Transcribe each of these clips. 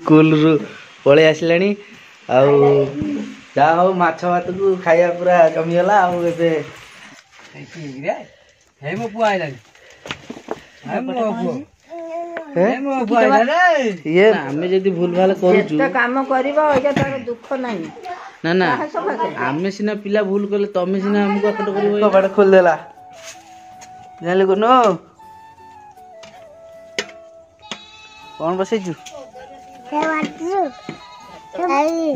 School रु पलि आसिलानी आउ जा हो माछ भात को खाइया पूरा जमीगला आउ एबे हे मो पुआ आइलानी ये आमे जदी भूल भाल करूछु तो काम करबो ओजा तार दुख नाही ना ना आमे सिना पिला भूल करले तमे सिना हमको कट करबो कबाड़ खोल देला जानले कोन कौन बसेजु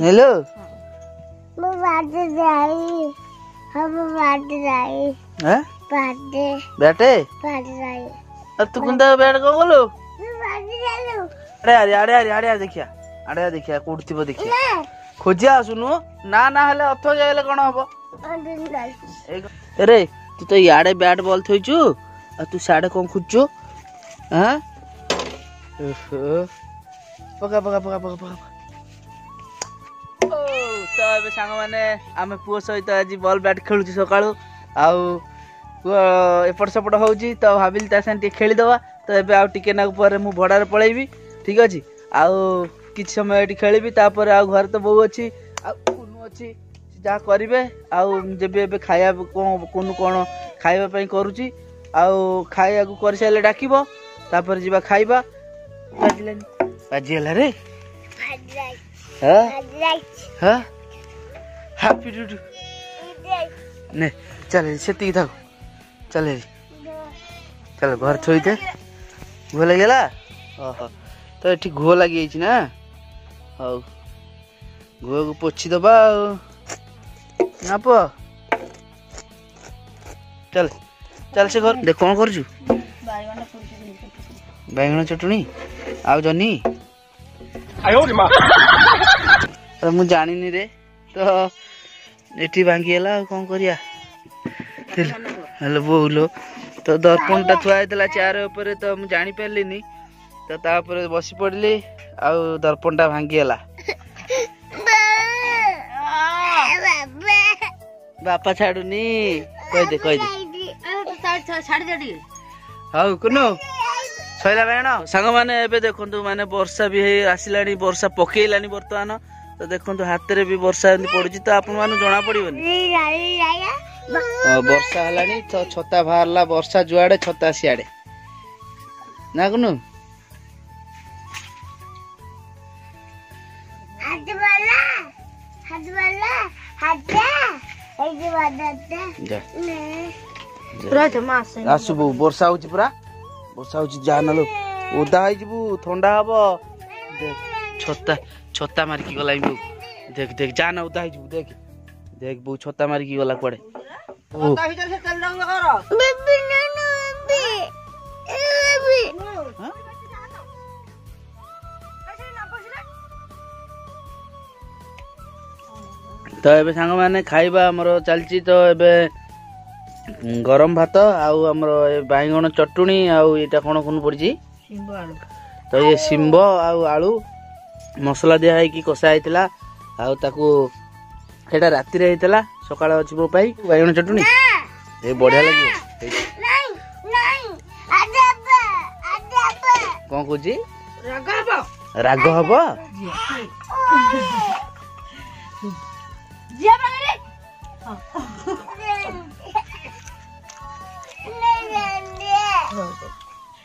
हेलो मैं बाटे जाई हम बाटे जाई हैं बाटे बैठे जाई अब तू कुंदा बैठ को बोलो मैं बाटे जालू अरे देखिया कोठथिबो देखिया खोजिया सुनु ना ना हले अथो जायले कोन हबो अरे तू तो याडे बैट बॉल थोइछु आ तू साडे कोन खुजछु हां पका पका पका पका पका ओ तो एबे सांग माने आमे पुओ सहित आज बॉल बैट खेलुची सकाळू आउ एपट सेपट होउची तो भाबिल ता संते खेली दवा तो एबे आ टिके ना पर मु भडार पळेबी ठीक अछि आउ किछ समय एटी खेलीबी तापर आ घर तो बहु अछि आ कुनु अछि जा करिवे आउ जेबे एबे खाया कोनु कोन खाइबा पई करूची आउ खाया को कर साले डाकिबो तापर जीवा खाइबा बाजिला रे हां हां हैप्पी टू ने चले सेती था चले चल घर थोई दे घो लागेला ओहो तो एठी घो लागि छि ना हौ घो को पोछि दबा ना पो चल चल से घर देख कोन करजु बैंगन चटनी आउ जनी आयो रे मां मु जानि नि रे तो एठी भांगीला कोन करिया हेलो बोलो तो दर्पण टा थुआ देला चार ऊपर तो मु जानि परलिनी तो तापर बसी पड़ली आ दर्पण टा भांगीला बापा छाडुनी कह दे छाड़ दे दी हाउ कुनो सैला बेण सांग माने एबे देखंतु माने वर्षा भी हे आसिलानी वर्षा पकेइलानी वर्तमान तो देखंतु हाथ रे भी वर्षा एंदी पडुची तो आपन माने जणा पडिबनी वर्षा हलानी तो छता बाहरला वर्षा जुआडे छता सियाडे ना कुनु आसुबु वर्षा होची पूरा वर्षा होची जानालो ओदा है जबु ठंडा हबो देख छता छता मार की गलाई बु देख देख जाना ओदा है जबु देख देख बु छता मार की गला पड़े छता भीतर से चल जाऊ कर बेबी नानो बेबी हां तो एबे सांग माने खाइबा हमर चलची तो एबे गरम भात आउ हमर बैंगन चटुनी आउ एटा कोन कोन पड़जी सिंबो आलू तो ये सिंबो आउ आलू मसला दिया है कि कसा हैतला आउ ताकू एटा राती रे हैतला सकाळ अछि मो पाई बैंगन चटुनी ए बढ़िया लागियो नहीं नहीं आदेबे कोन कोजी राग हबो जिया बागरे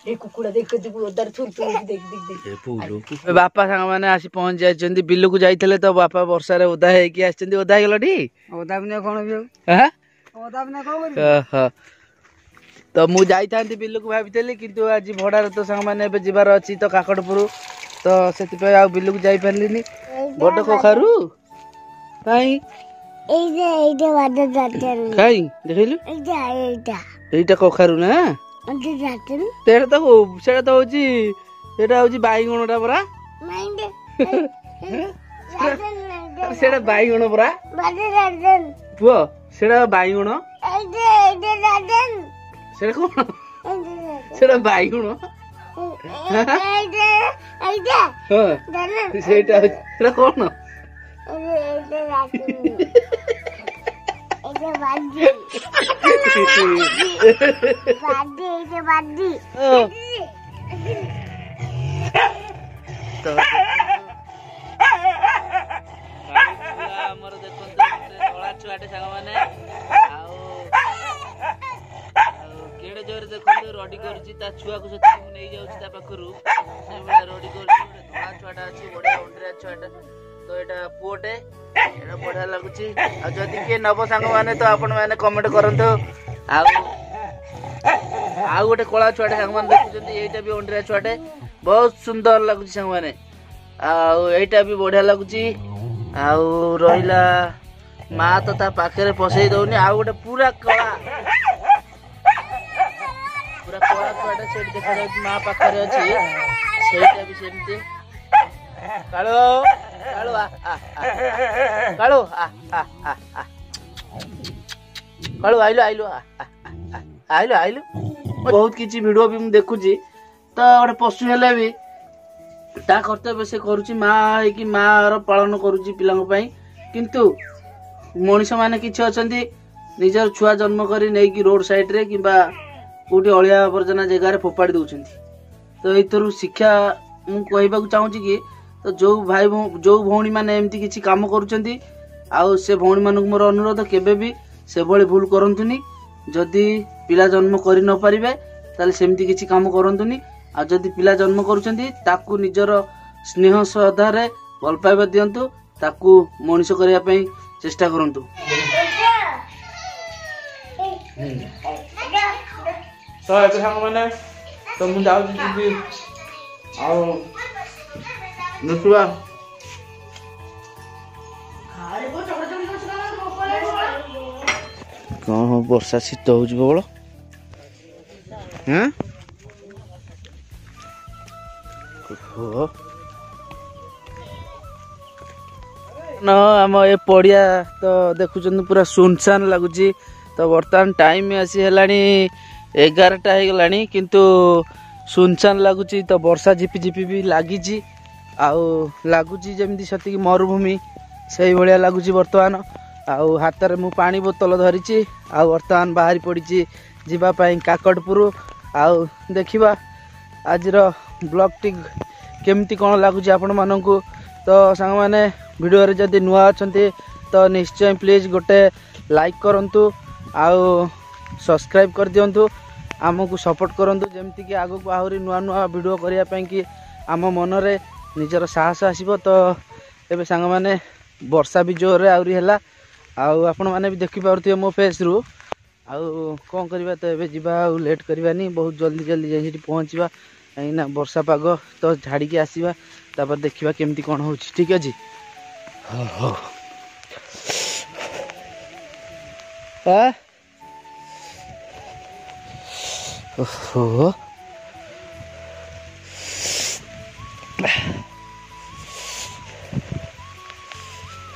ए कुकुड़ा देख के उधर थुर थुर देख देख देख ए फूलो बापा संग माने आसी पहुंच जायचंदी बिल्लू को जाइतले तो बापा वर्षा रे ओदा हे कि आछंदी ओदा गेलडी ओदा बिना कोन बियो हां ओदा बिना कोन हां तो मु जाइथांती बिल्लू को भाबितली किंतु आज भडार तो संग माने बे जिबार अछि तो काकड़पुर तो सेति पे आ बिल्लू को जाई परलिनी बड कोखारू काई एइदे वादा जातन काई देखैलु एइटा कोखारू ना अंदे जातन तेरा तो होजी सेटा होजी बाईगणटा परा माइंडे सेटा बाईगण परा वादा जातन पुओ सेटा बाईगण एइदे जातन सेटा कोन सेटा बाईगण एइदे हां जातन सेटा सेटा कोन एइदे जातन बादी तो ଛୁଆକୁ ସେତିକି ନେଇ ଯାଉଛି ତା ପାଖରୁ ସେଇଭଳିଆ ରଡ଼ି କରୁଛି। ଗୋଟେ ଧଳା ଛୁଆଟା ଅଛି, ବଢିଆ ଅଣ୍ଡିରା ଛୁଆଟା। ତ ଏଇଟା ପୁଅଟେ, ଏଇଟା ବଢିଆ ଲାଗୁଛି। ଆଉ ଯଦି କିଏ ନବ ସାଙ୍ଗମାନେ ତ ଆପଣ ମାନେ କମେଣ୍ଟ କରନ୍ତୁ। ଆଉ ଗୋଟେ କଳା ଛୁଆଟେ ସାଙ୍ଗମାନେ ଦେଖୁଛନ୍ତି, ଏଇଟା ବି ଅଣ୍ଡିରା ଛୁଆଟେ, ବହୁତ ସୁନ୍ଦର ଲାଗୁଛି ସାଙ୍ଗମାନେ। ଆଉ ଏଇଟା ବି ବଢିଆ ଲାଗୁଛି। ଆଉ ରହିଲା ମା ତ ତା ପାଖରେ ପଶେଇ ଦଉନି। ଆଉ ଗୋଟେ ପୁରା କଳା ଛୁଆଟା ସେଇଠି ଦେଖାଯାଉଛି, ମା ପାଖରେ ଅଛି, ସେଇଟା ବି ସେମିତି। କାଳୁ କାଳୁ କାଳୁ କାଳୁ ଆଇଲୁ ଆଇଲୁ ଆଇଲୁ ଆଇଲୁ। ବହୁତ କିଛି ଭିଡିଓ ବି ମୁଁ ଦେଖୁଛି। ତ ଗୋଟେ ପଶୁ ହେଲେ ବି ତା କର୍ତ୍ତବ୍ୟ ସେ କରୁଛି, ମା ହେଇକି ମାର ପାଳନ କରୁଛି ପିଲାଙ୍କ ପାଇଁ। କିନ୍ତୁ ମଣିଷ ମାନେ କିଛି ଅଛନ୍ତି ନିଜର ଛୁଆ ଜନ୍ମ କରି ନେଇକି ରୋଡ ସାଇଡରେ କିମ୍ବା କୋଉଠି ଅଳିଆ ଆବର୍ଜନା ଜାଗାରେ ଫୋପାଡ଼ି ଦଉଛନ୍ତି। ତ ଏଇଥିରୁ ଶିକ୍ଷା ମୁଁ କହିବାକୁ ଚାହୁଁଛି କି ତ ଯୋଉ ଭଉଣୀ ମାନେ ଏମିତି କିଛି କାମ କରୁଛନ୍ତି, ଆଉ ସେ ଭଉଣୀ ମାନଙ୍କୁ ମୋର ଅନୁରୋଧ, କେବେ ବି ସେଭଳି ଭୁଲ କରନ୍ତୁନି। ଯଦି ପିଲା ଜନ୍ମ କରି ନ ପାରିବେ ତାହେଲେ ସେମିତି କିଛି କାମ କରନ୍ତୁନି। ଆଉ ଯଦି ପିଲା ଜନ୍ମ କରୁଛନ୍ତି ତାକୁ ନିଜର ସ୍ନେହ ଶ୍ରଦ୍ଧାରେ ଭଲ ପାଇବା ଦିଅନ୍ତୁ, ତାକୁ ମଣିଷ କରିବା ପାଇଁ ଚେଷ୍ଟା କରନ୍ତୁ। ତ ଏବେ ସାଙ୍ଗମାନେ ତ ମୁଁ ଯାଉଛି ଯିବି ଆଉ ଦେଖିବା କଣ ବର୍ଷା ଶୀତ ହଉଛି ପ୍ରବଳ। ଆମ ଏ ପଡିଆ ତ ଦେଖୁଛନ୍ତି ପୁରା ସୁନସାନ ଲାଗୁଛି। ତ ବର୍ତ୍ତମାନ ଟାଇମ ଆସି ହେଲାଣି 11ଟା ହେଇଗଲାଣି, କିନ୍ତୁ ସୁନସାନ ଲାଗୁଛି। ତ ବର୍ଷା ଝିପି ଝିପି ବି ଲାଗିଛି, ଆଉ ଲାଗୁଛି ଯେମିତି ସେତିକି ମରୁଭୂମି ସେଇଭଳିଆ ଲାଗୁଛି ବର୍ତ୍ତମାନ। ଆଉ ହାତରେ ମୁଁ ପାଣି ବୋତଲ ଧରିଛି, ଆଉ ବର୍ତ୍ତମାନ ବାହାରି ପଡ଼ିଛି ଯିବା ପାଇଁ କାକଟପୁର। ଆଉ ଦେଖିବା ଆଜିର ବ୍ଲଗଟି କେମିତି କ'ଣ ଲାଗୁଛି ଆପଣମାନଙ୍କୁ। ତ ସାଙ୍ଗମାନେ ଭିଡ଼ିଓରେ ଯଦି ନୂଆ ଅଛନ୍ତି ତ ନିଶ୍ଚୟ ପ୍ଲିଜ୍ ଗୋଟେ ଲାଇକ୍ କରନ୍ତୁ, ଆଉ ସବସ୍କ୍ରାଇବ୍ କରିଦିଅନ୍ତୁ, ଆମକୁ ସପୋର୍ଟ କରନ୍ତୁ, ଯେମିତିକି ଆଗକୁ ଆହୁରି ନୂଆ ନୂଆ ଭିଡ଼ିଓ କରିବା ପାଇଁ କି ଆମ ମନରେ ନିଜର ସାହସ ଆସିବ। ତ ଏବେ ସାଙ୍ଗମାନେ ବର୍ଷା ବି ଜୋରରେ ଆହୁରି ହେଲା, ଆଉ ଆପଣମାନେ ବି ଦେଖିପାରୁଥିବେ ମୋ ଫେସ୍ରୁ। ଆଉ କ'ଣ କରିବା, ତ ଏବେ ଯିବା, ଆଉ ଲେଟ୍ କରିବାନି, ବହୁତ ଜଲ୍ଦି ଜଲ୍ଦି ଯାଇ ସେଠି ପହଞ୍ଚିବା, କାହିଁକିନା ବର୍ଷା ପାଗ। ତ ଝାଡ଼ିକି ଆସିବା, ତାପରେ ଦେଖିବା କେମିତି କ'ଣ ହେଉଛି। ଠିକ୍ ଅଛି, ହଉ ହଉ। ଓହୋ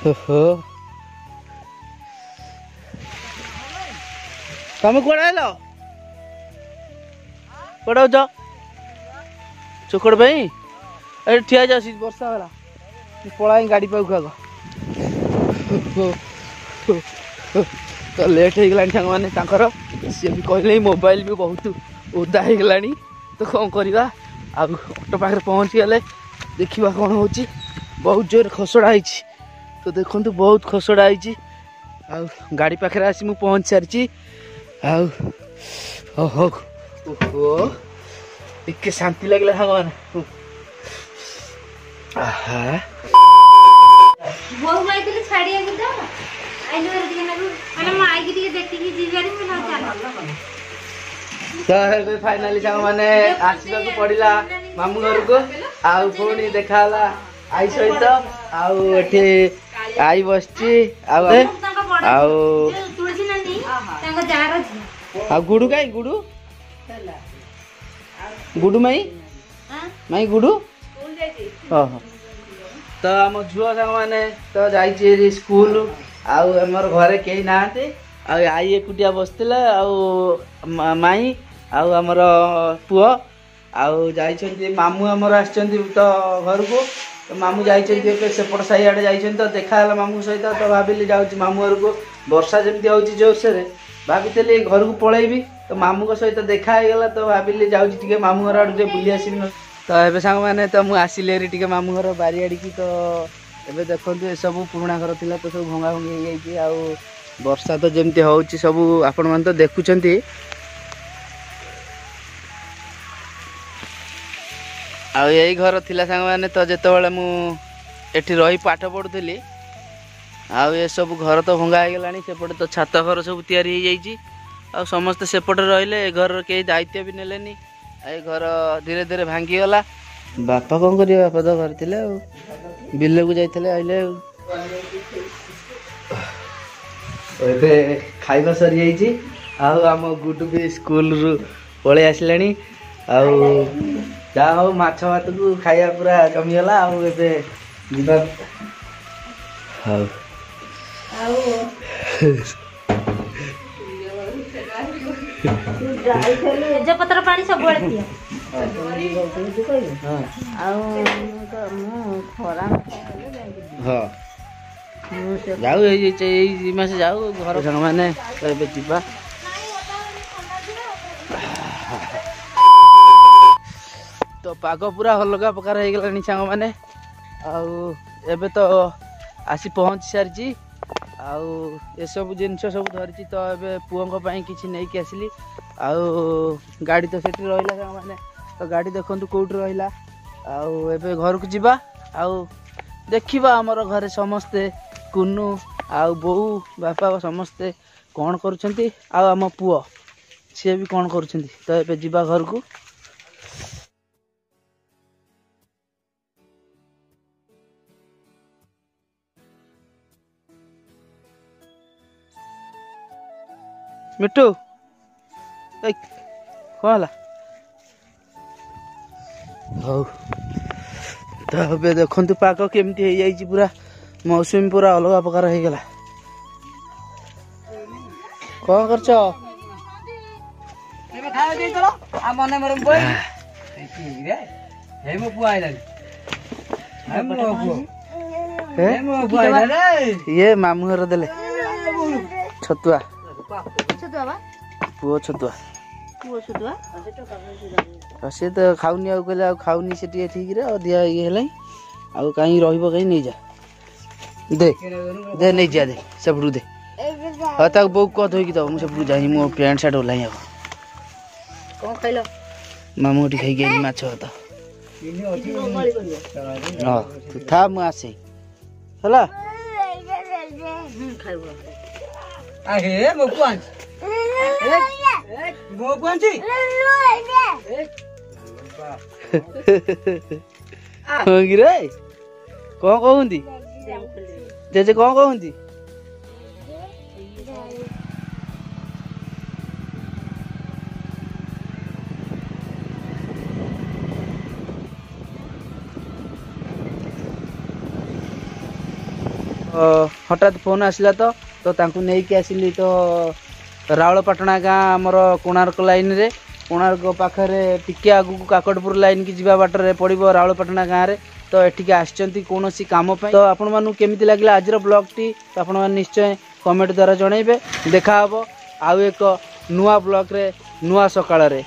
ଓହୋ, ତମେ କୁଆଡ଼େ ଆଇଲ? କୁଆଡ଼େ ଯାଉଛ? ଚୋକଡ଼ ପାଇଁ ଏଠି ଠିଆ ଯାଉଛି, ବର୍ଷା ହେଲା, ପଳାଇ ଗାଡ଼ି ପାଖକୁ ଆଗ। ତ ଲେଟ୍ ହେଇଗଲାଣି ସାଙ୍ଗମାନେ ତାଙ୍କର, ସିଏ ବି କହିଲେ ମୋବାଇଲ ବି ବହୁତ ଓଦା ହେଇଗଲାଣି। ତ କ'ଣ କରିବା, ଆଉ ଅଟୋ ପାଖରେ ପହଞ୍ଚିଗଲେ ଦେଖିବା କ'ଣ ହେଉଛି। ବହୁତ ଜୋରରେ ଖସଡ଼ା ହେଇଛି, ତ ଦେଖନ୍ତୁ ବହୁତ ଖସଡ଼ା ହେଇଛି। ଆଉ ଗାଡ଼ି ପାଖରେ ଆସି ମୁଁ ପହଞ୍ଚି ସାରିଛି। ଆଉ ଓହୋ ଓହୋ, ଟିକେ ଶାନ୍ତି ଲାଗିଲା ସାଙ୍ଗମାନେ। ଆହା, ବୋଉ ଯାଇଥିଲି ଛାଡ଼ିବାକୁ ତ ଆଇଲୁ ଟିକେ ନାକୁ, ମାନେ ମୁଁ ଆଇକି ଟିକେ ଦେଖିକି ଯିବାରି ମୁଁ ଚାଲ। ତ ଏବେ ଫାଇନାଲି ସାଙ୍ଗମାନେ ଆସିବାକୁ ପଡ଼ିଲା ମାମୁଁ ଘରକୁ। ଆଉ ପୁଣି ଦେଖା ହେଲା ଆଈ ସହିତ। ଆଉ ଏଠି ଆଈ ବସିଛି, ଆଉ ଆଉ ଗୁଡୁ କାଇଁ, ଗୁଡୁ ଗୁଡୁ ମାଇଁ ମାଇଁ ଗୁଡୁ। ଓହୋ, ତ ଆମ ଝିଅ ସାଙ୍ଗମାନେ ତ ଯାଇଛି ସ୍କୁଲ, ଆଉ ଆମର ଘରେ କେହି ନାହାନ୍ତି। ଆଉ ଆଈ ଏକୁଟିଆ ବସିଥିଲା, ଆଉ ମାଇଁ ଆଉ ଆମର ପୁଅ ଆଉ ଯାଇଛନ୍ତି। ମାମୁଁ ଆମର ଆସିଛନ୍ତି ତ ଘରକୁ, ତ ମାମୁଁ ଯାଇଛନ୍ତି ଏବେ ସେପଟ ସାହି ଆଡ଼େ ଯାଇଛନ୍ତି। ତ ଦେଖା ହେଲା ମାମୁଁ ସହିତ, ତ ଭାବିଲି ଯାଉଛି ମାମୁଁ ଘରକୁ। ବର୍ଷା ଯେମିତି ହେଉଛି ଜୋରସୋରେ, ଭାବିଥିଲି ଘରକୁ ପଳେଇବି, ତ ମାମୁଁଙ୍କ ସହିତ ଦେଖା ହେଇଗଲା, ତ ଭାବିଲି ଯାଉଛି ଟିକେ ମାମୁଁ ଘର ଆଡ଼କୁ ଟିକେ ବୁଲି ଆସିବି। ତ ଏବେ ସାଙ୍ଗମାନେ ତ ମୁଁ ଆସିଲି ହେରି ଟିକେ ମାମୁଁ ଘର ବାରିଆଡ଼ିକି। ତ ଏବେ ଦେଖନ୍ତୁ ଏସବୁ ପୁରୁଣା ଘର ଥିଲା, ତ ସବୁ ଭଙ୍ଗା ଭଙ୍ଗି ହେଇଯାଇଛି। ଆଉ ବର୍ଷା ତ ଯେମିତି ହେଉଛି ସବୁ ଆପଣମାନେ ତ ଦେଖୁଛନ୍ତି। ଆଉ ଏଇ ଘର ଥିଲା ସାଙ୍ଗମାନେ ତ ଯେତେବେଳେ ମୁଁ ଏଠି ରହି ପାଠ ପଢୁଥିଲି। ଆଉ ଏ ସବୁ ଘର ତ ଭଙ୍ଗା ହେଇଗଲାଣି। ସେପଟେ ତ ଛାତ ଘର ସବୁ ତିଆରି ହେଇଯାଇଛି। ଆଉ ସମସ୍ତେ ସେପଟେ ରହିଲେ ଏ ଘରର କେହି ଦାୟିତ୍ୱ ବି ନେଲେନି। ଏ ଘର ଧୀରେ ଧୀରେ ଭାଙ୍ଗିଗଲା। ବାପା କ'ଣ କରିବେ, ବାପା ତ ଘରେ ଥିଲେ ଆଉ ବିଲକୁ ଯାଇଥିଲେ ଆଇଲେ ଆଉ। ଏବେ ଖାଇବା ସରିଯାଇଛି। ଆଉ ଆମ ଗୁଡୁ ବି ସ୍କୁଲରୁ ପଳେଇ ଆସିଲାଣି। ଆଉ ଯାହା ହଉ ମାଛ ଭାତକୁ ଖାଇବା ପୁରା କମିଗଲା। ଆଉ ଏବେ ଯିବା। ହଉ ତେଜପତ୍ର ପାଣି ସବୁବେଳେ ପିଅ। ହଁ ଯାଉ ଏଇ ମାସ ଯାଉ ଘର ସାଙ୍ଗମାନେ ଏବେ ଯିବା। ତ ପାଗ ପୁରା ଅଲଗା ପ୍ରକାର ହେଇଗଲାଣି ସାଙ୍ଗମାନେ। ଆଉ ଏବେ ତ ଆସି ପହଞ୍ଚି ସାରିଛି। ଆଉ ଏସବୁ ଜିନିଷ ସବୁ ଧରିଛି। ତ ଏବେ ପୁଅଙ୍କ ପାଇଁ କିଛି ନେଇକି ଆସିଲି। ଆଉ ଗାଡ଼ି ତ ସେଠି ରହିଲା ସାଙ୍ଗମାନେ। ତ ଗାଡ଼ି ଦେଖନ୍ତୁ କେଉଁଠି ରହିଲା। ଆଉ ଏବେ ଘରକୁ ଯିବା। ଆଉ ଦେଖିବା ଆମର ଘରେ ସମସ୍ତେ କୁନୁ ଆଉ ବୋଉ ବାପା ସମସ୍ତେ କ'ଣ କରୁଛନ୍ତି। ଆଉ ଆମ ପୁଅ ସିଏ ବି କ'ଣ କରୁଛନ୍ତି। ତ ଏବେ ଯିବା ଘରକୁ। ମିଟୁ କ'ଣ ହେଲା? ହଉ ତ ଏବେ ଦେଖନ୍ତୁ ପାଗ କେମିତି ହେଇଯାଇଛି। ପୁରା ମୌସୁମୀ ପୁରା ଅଲଗା ପ୍ରକାର ହେଇଗଲା। କ'ଣ କରୁଛ? ଇଏ ମାମୁଁ ଘର ଦେଲେ ଛତୁଆ। ପୁଅ ଛତୁଆ। ସେ ତ ଖାଉନି। ଆଉ କହିଲେ ଆଉ ଖାଉନି ସେ ଟିକେ ଠିକରେ ଅଧିକା ଇଏ ହେଲାଣି। ଆଉ କାହିଁ ରହିବ, କାହିଁ ନେଇଯା। ଦେ ଦେ ନେଇଯା, ଦେ ସେପଟୁ ଦେ। ହଁ ତାକୁ ବୋଉ କହ ଧୋଇକି ଦବ। ମୁଁ ସେପଟୁ ଯାଇ ମୋ ପ୍ୟାଣ୍ଟ ସାର୍ଟ ଓହ୍ଲାଇ ହବ। କ'ଣ ଖାଇଲ? ମାମୁଁ ଏଠି ଖାଇକି ଆଇଲି ମାଛ ଭାତ। ହଁ ତୁ ଥା, ମୁଁ ଆସେ ହେଲା। କିରେ କ'ଣ କହୁନ୍ତି ଜେଜେ, କ'ଣ କହୁନ୍ତି? ହଠାତ୍ ଫୋନ୍ ଆସିଲା ତ ତାଙ୍କୁ ନେଇକି ଆସିଲି। ତ ରାଉଳପାଟଣା ଗାଁ ଆମର କୋଣାର୍କ ଲାଇନ୍ରେ, କୋଣାର୍କ ପାଖରେ ଟିକେ ଆଗକୁ କାକଟପୁର ଲାଇନ୍ କି ଯିବା ବାଟରେ ପଡ଼ିବ ରାଉଳପାଟଣା ଗାଁରେ। ତ ଏଠିକି ଆସିଛନ୍ତି କୌଣସି କାମ ପାଇଁ। ତ ଆପଣମାନଙ୍କୁ କେମିତି ଲାଗିଲା ଆଜିର ବ୍ଲଗ୍ଟି ତ ଆପଣମାନେ ନିଶ୍ଚୟ କମେଣ୍ଟ ଦ୍ୱାରା ଜଣାଇବେ। ଦେଖାହେବ ଆଉ ଏକ ନୂଆ ବ୍ଲଗ୍ରେ ନୂଆ ସକାଳରେ।